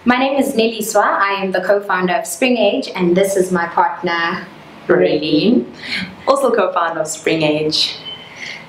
My name is Nelly Swa. I am the co-founder of SpringAGE, and this is my partner, Raylene, also co-founder of SpringAGE.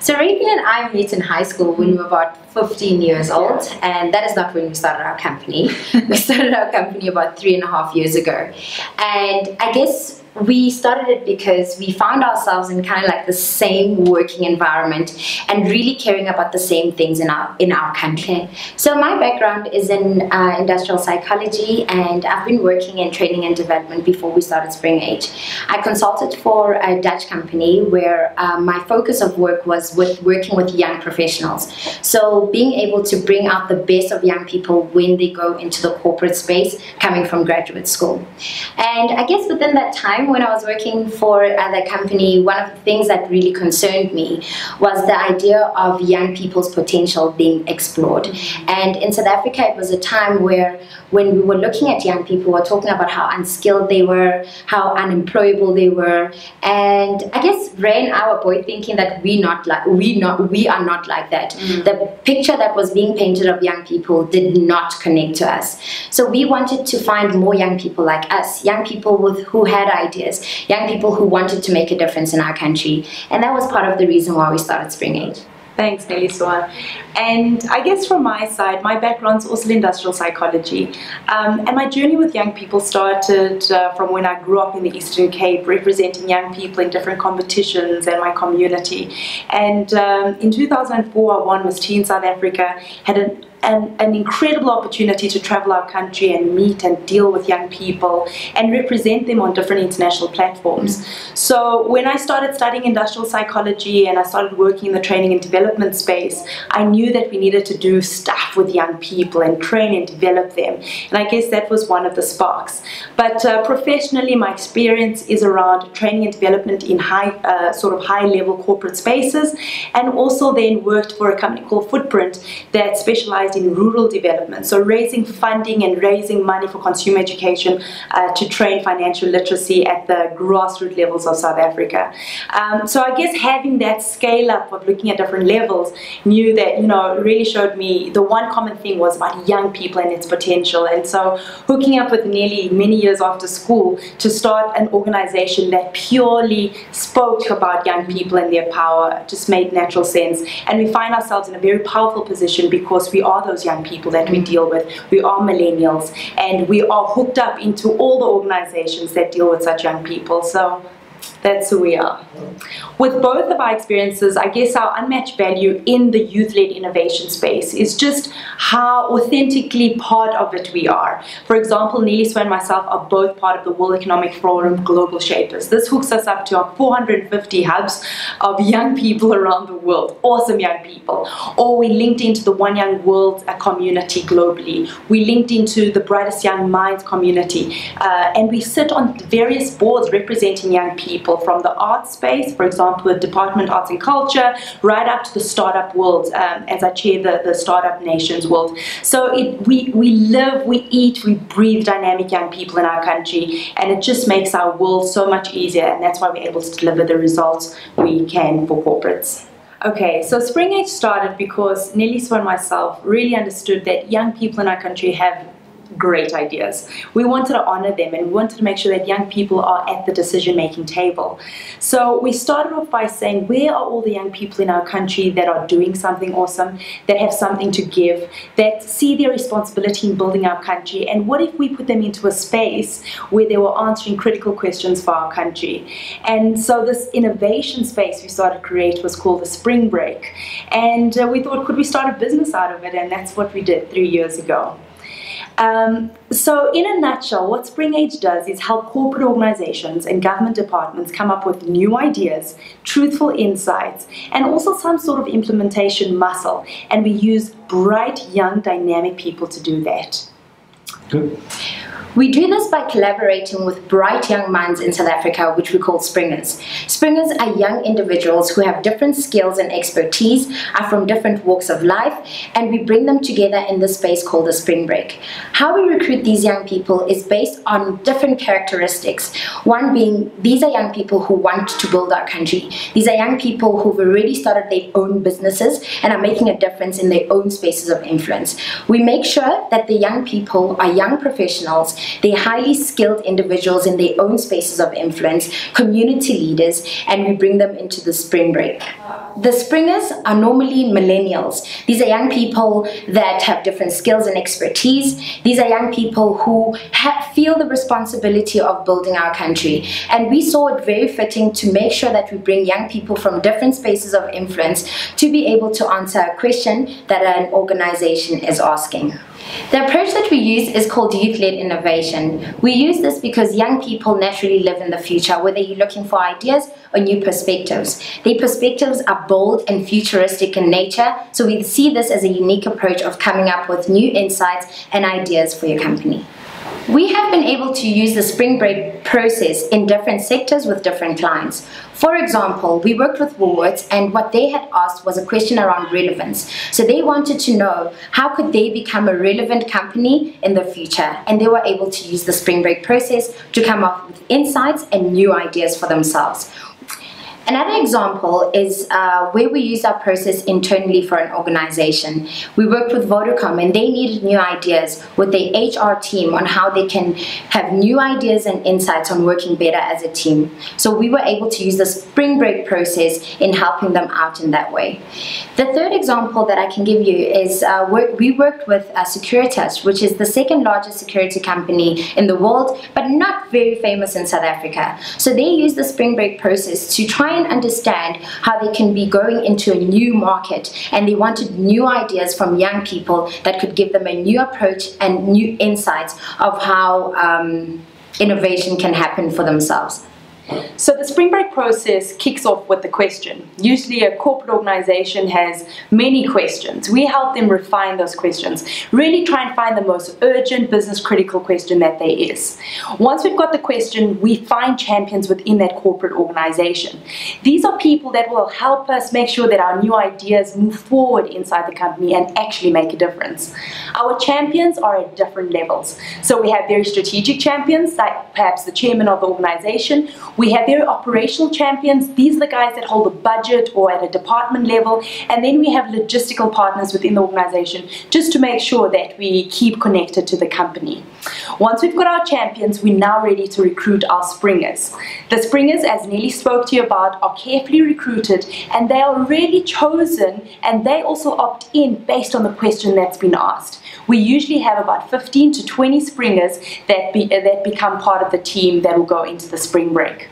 So Raylene and I met in high school when we were about 15 years old, and that is not when we started our company. We started our company about 3.5 years ago. And I guess we started it because we found ourselves in kind of like the same working environment and really caring about the same things in our country. So my background is in industrial psychology, and I've been working in training and development before we started SpringAGE. I consulted for a Dutch company where my focus of work was with working with young professionals. So being able to bring out the best of young people when they go into the corporate space coming from graduate school. And I guess within that time, when I was working for the company, one of the things that really concerned me was the idea of young people's potential being explored. And in South Africa, it was a time where when we were looking at young people, we were talking about how unskilled they were, how unemployable they were. And I guess Ray and I were both thinking that we are not like that. The picture that was being painted of young people did not connect to us. So we wanted to find more young people like us, young people who had ideas, young people who wanted to make a difference in our country. And that was part of the reason why we started SpringAGE. Thanks, Nelly Swa. And I guess from my side, my background's also industrial psychology. And my journey with young people started from when I grew up in the Eastern Cape, representing young people in different competitions and my community. And in 2004, I won Miss Teen South Africa, had an incredible opportunity to travel our country and meet and deal with young people and represent them on different international platforms. So when I started studying industrial psychology and I started working in the training and development space, I knew that we needed to do stuff with young people and train and develop them. And I guess that was one of the sparks. But professionally, my experience is around training and development in sort of high-level corporate spaces, and also then worked for a company called Footprint that specialized in rural development, so raising funding and raising money for consumer education to train financial literacy at the grassroots levels of South Africa. So I guess having that scale up of looking at different levels knew that, really showed me the one common thing was about young people and its potential. And so hooking up with Nelly many years after school to start an organization that purely spoke about young people and their power just made natural sense. And we find ourselves in a very powerful position because we are those young people that we deal with. We are millennials, and we are hooked up into all the organizations that deal with such young people. So that's who we are. With both of our experiences, I guess our unmatched value in the youth-led innovation space is just how authentically part of it we are. For example, Nelly Swa and myself are both part of the World Economic Forum Global Shapers. This hooks us up to our 450 hubs of young people around the world, awesome young people. Or we linked into the One Young World community globally. We linked into the Brightest Young Minds community. And we sit on various boards representing young people from the arts space, for example, the Department of Arts and Culture, right up to the startup world, as I chair the Startup Nations world. So we live, we eat, we breathe dynamic young people in our country, and it just makes our world so much easier, and that's why we're able to deliver the results we can for corporates. Okay, so SpringAGE started because Nelly Swa and myself really understood that young people in our country have great ideas. We wanted to honor them, and we wanted to make sure that young people are at the decision-making table. So we started off by saying, where are all the young people in our country that are doing something awesome, that have something to give, that see their responsibility in building our country, and what if we put them into a space where they were answering critical questions for our country? And so this innovation space we started to create was called the Spring Break. And we thought, could we start a business out of it? And that's what we did 3 years ago. So in a nutshell, what SpringAGE does is help corporate organizations and government departments come up with new ideas, truthful insights, and also some sort of implementation muscle. And we use bright, young, dynamic people to do that. Good. We do this by collaborating with bright young minds in South Africa, which we call Springers. Springers are young individuals who have different skills and expertise, are from different walks of life, and we bring them together in this space called the Spring Break. How we recruit these young people is based on different characteristics. One being, these are young people who want to build our country. These are young people who've already started their own businesses and are making a difference in their own spaces of influence. We make sure that the young people are young professionals. They're highly skilled individuals in their own spaces of influence, community leaders, and we bring them into the Spring Break. The Springers are normally millennials. These are young people that have different skills and expertise. These are young people who feel the responsibility of building our country. And we saw it very fitting to make sure that we bring young people from different spaces of influence to be able to answer a question that an organization is asking. The approach that we use is called youth-led innovation. We use this because young people naturally live in the future, whether you're looking for ideas or new perspectives. Their perspectives are bold and futuristic in nature, so we see this as a unique approach of coming up with new insights and ideas for your company. We have been able to use the Spring Break process in different sectors with different clients. For example, we worked with Woolworths, and what they had asked was a question around relevance. So they wanted to know how could they become a relevant company in the future, and they were able to use the Spring Break process to come up with insights and new ideas for themselves. Another example is where we use our process internally for an organization. We worked with Vodacom, and they needed new ideas with their HR team on how they can have new ideas and insights on working better as a team. So we were able to use the Spring Break process in helping them out in that way. The third example that I can give you is we worked with Securitas, which is the second largest security company in the world, but not very famous in South Africa. So they used the Spring Break process to try and understand how they can be going into a new market, and they wanted new ideas from young people that could give them a new approach and new insights of how innovation can happen for themselves. So the Spring Break process kicks off with the question. Usually a corporate organization has many questions. We help them refine those questions, really try and find the most urgent business critical question that there is. Once we've got the question, we find champions within that corporate organization. These are people that will help us make sure that our new ideas move forward inside the company and actually make a difference. Our champions are at different levels. So we have very strategic champions, like perhaps the chairman of the organization. We have very operational champions. These are the guys that hold the budget or at a department level. And then we have logistical partners within the organization just to make sure that we keep connected to the company. Once we've got our champions, we're now ready to recruit our Springers. The Springers, as Nelly spoke to you about, are carefully recruited, and they are really chosen, and they also opt in based on the question that's been asked. We usually have about 15 to 20 Springers that become part of the team that will go into the Spring Break.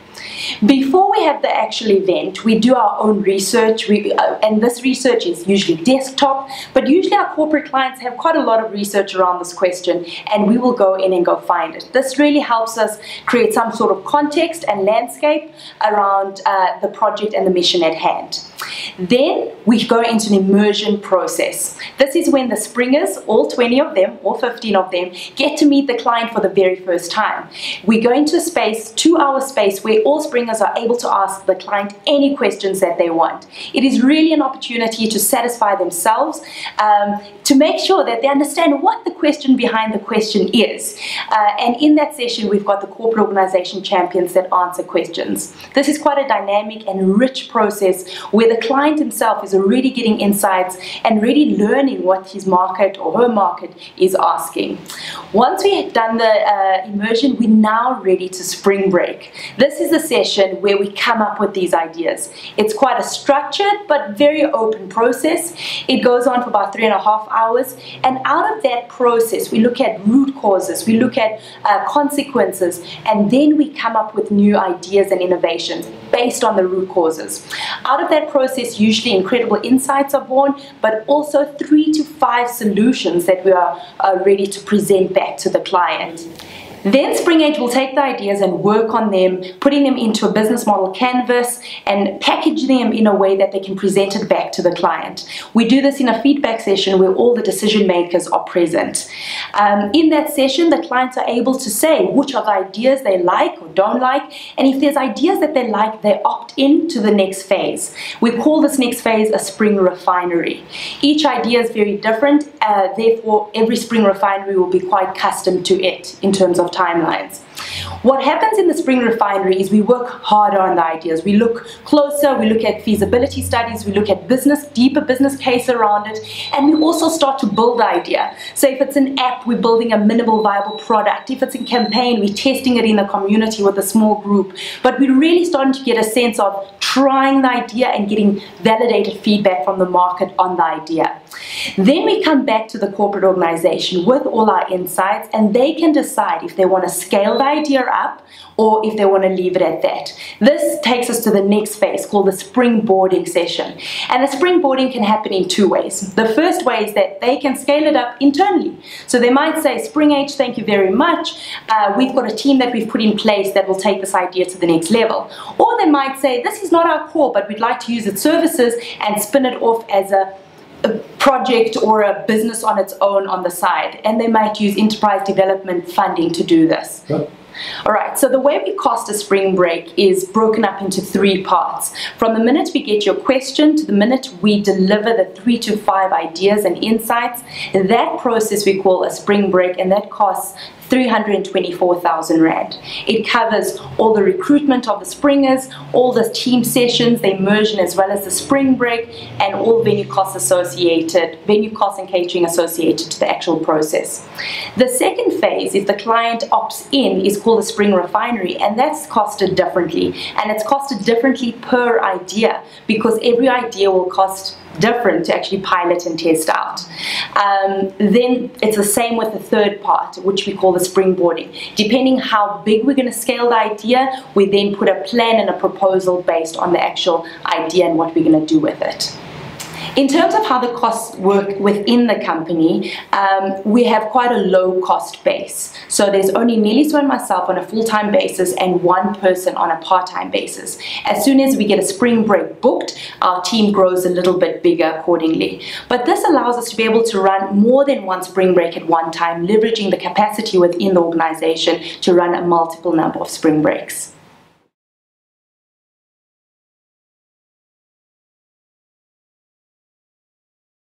Before we have the actual event, we do our own research, and this research is usually desktop, but usually our corporate clients have quite a lot of research around this question, and we will go in and go find it. This really helps us create some sort of context and landscape around the project and the mission at hand. Then we go into an immersion process. This is when the Springers, all 20 of them, all 15 of them, get to meet the client for the very first time. We go into a space, 2-hour space, where all Springers are able to ask the client any questions that they want. It is really an opportunity to satisfy themselves, to make sure that they understand what the question behind the question is. And in that session, we've got the corporate organization champions that answer questions. This is quite a dynamic and rich process where the client himself is already getting insights and really learning what his market or her market is asking. Once we have done the immersion, we're now ready to Spring Break. This is a session where we come up with these ideas. It's quite a structured but very open process. It goes on for about 3.5 hours, and out of that process we look at root causes, we look at consequences, and then we come up with new ideas and innovations based on the root causes. Out of that process, usually incredible insights are born, but also 3 to 5 solutions that we are ready to present back to the client. Then SpringAGE will take the ideas and work on them, putting them into a business model canvas and package them in a way that they can present it back to the client. We do this in a feedback session where all the decision makers are present. In that session, the clients are able to say which of the ideas they like or don't like, and if there's ideas that they like, they opt in to the next phase. We call this next phase a spring refinery. Each idea is very different, therefore every spring refinery will be quite custom to it in terms of timelines. What happens in the spring refinery is we work harder on the ideas. We look closer, we look at feasibility studies, we look at deeper business case around it, and we also start to build the idea. So if it's an app, we're building a minimal viable product. If it's a campaign, we're testing it in the community with a small group. But we're really starting to get a sense of trying the idea and getting validated feedback from the market on the idea. Then we come back to the corporate organization with all our insights, and they can decide if they want to scale the idea up or if they want to leave it at that. This takes us to the next phase called the springboarding session. And the springboarding can happen in two ways. The first way is that they can scale it up internally. So they might say, SpringAGE, thank you very much. We've got a team that we've put in place that will take this idea to the next level. Or they might say, this is not our core, but we'd like to use its services and spin it off as a project or a business on its own on the side. And they might use enterprise development funding to do this. Yep. Alright, so the way we cost a spring break is broken up into three parts. From the minute we get your question to the minute we deliver the 3 to 5 ideas and insights, that process we call a spring break, and that costs 324,000 Rand. It covers all the recruitment of the springers, all the team sessions, the immersion, as well as the spring break, and all venue costs and catering associated to the actual process. The second phase, if the client opts in, is called the spring refinery, and that's costed differently. And it's costed differently per idea because every idea will cost different to actually pilot and test out. Then it's the same with the third part, which we call the springboarding. Depending how big we're going to scale the idea, we then put a plan and a proposal based on the actual idea and what we're going to do with it. In terms of how the costs work within the company, we have quite a low cost base. So there's only Nelisa and myself on a full-time basis and one person on a part-time basis. As soon as we get a spring break booked, our team grows a little bit bigger accordingly. But this allows us to be able to run more than one spring break at one time, leveraging the capacity within the organization to run a multiple number of spring breaks.